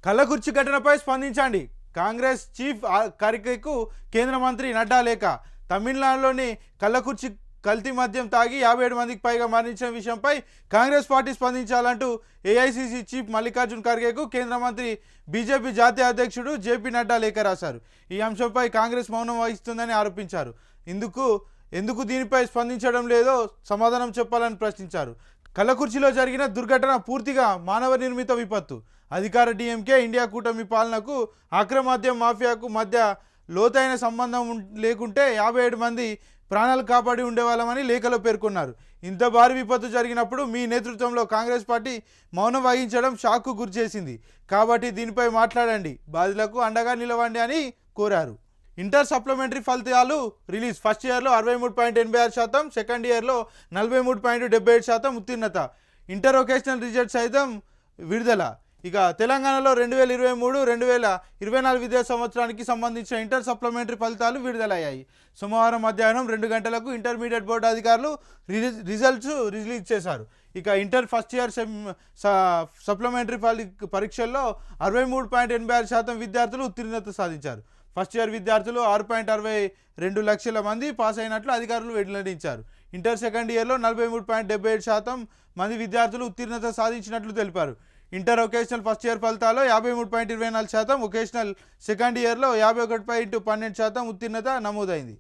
కల్లకుర్చి ఘటనపై స్పందించండి. కాంగ్రెస్ చీఫ్ ఖర్గేకు కేంద్ర మంత్రి నడ్డా లేఖ. తమిళనాడులోని కల్లకుర్చి కల్తీ మద్యం తాగి 57 మందికి పైగా మరణించిన విషయంపై కాంగ్రెస్ పార్టీ స్పందించాలంటూ ఏఐసీసీ చీఫ్ మల్లికార్జున్ ఖర్గేకు కేంద్ర మంత్రి బీజేపీ జాతీయ అధ్యక్షుడు జేపీ నడ్డా లేఖ రాశారు. ఈ అంశంపై కాంగ్రెస్ మౌనం వహిస్తుందని ఆరోపించారు. ఎందుకు దీనిపై స్పందించడం లేదో సమాధానం చెప్పాలని ప్రశ్నించారు. కల్లకుర్చిలో జరిగిన దుర్ఘటన పూర్తిగా మానవ నిర్మిత విపత్తు. అధికార డీఎంకే ఇండియా కూటమి పాలనకు అక్రమ మద్యం మాఫియాకు మధ్య లోతైన సంబంధం లేకుంటే 57 మంది ప్రాణాలు కాపాడి ఉండేవాళ్ళమని లేఖలో పేర్కొన్నారు. ఇంత భారీ విపత్తు జరిగినప్పుడు మీ నేతృత్వంలో కాంగ్రెస్ పార్టీ మౌనం వహించడం షాక్కు గురిచేసింది. కాబట్టి దీనిపై మాట్లాడండి, బాధితులకు అండగా నిలవండి అని కోరారు. ఇంటర్ సప్లిమెంటరీ ఫలితాలు రిలీజ్. ఫస్ట్ ఇయర్లో 63.86%, సెకండ్ ఇయర్లో 43.77% ఉత్తీర్ణత. ఇంటర్ వొకేషనల్ రిజల్ట్స్ సైతం విడుదల. ఇక తెలంగాణలో 2023-2024 విద్యా సంవత్సరానికి సంబంధించిన ఇంటర్ సప్లిమెంటరీ ఫలితాలు విడుదలయ్యాయి. సోమవారం మధ్యాహ్నం 2 గంటలకు ఇంటర్మీడియట్ బోర్డు అధికారులు రిజల్ట్స్ రిలీజ్ చేశారు. ఇక ఇంటర్ ఫస్ట్ ఇయర్ సప్లిమెంటరీ పరీక్షల్లో 63.86% విద్యార్థులు ఉత్తీర్ణత సాధించారు. ఫస్ట్ ఇయర్ విద్యార్థులు 6.62 లక్షల మంది పాస్ అయినట్లు అధికారులు వెల్లడించారు. ఇంటర్ సెకండ్ ఇయర్లో 43.77% మంది విద్యార్థులు ఉత్తీర్ణత సాధించినట్లు తెలిపారు. ఇంటర్ వొకేషనల్ ఫస్ట్ ఇయర్ ఫలితాల్లో 53.24%, వొకేషనల్ సెకండ్ ఇయర్లో 51.12% ఉత్తీర్ణత నమోదైంది.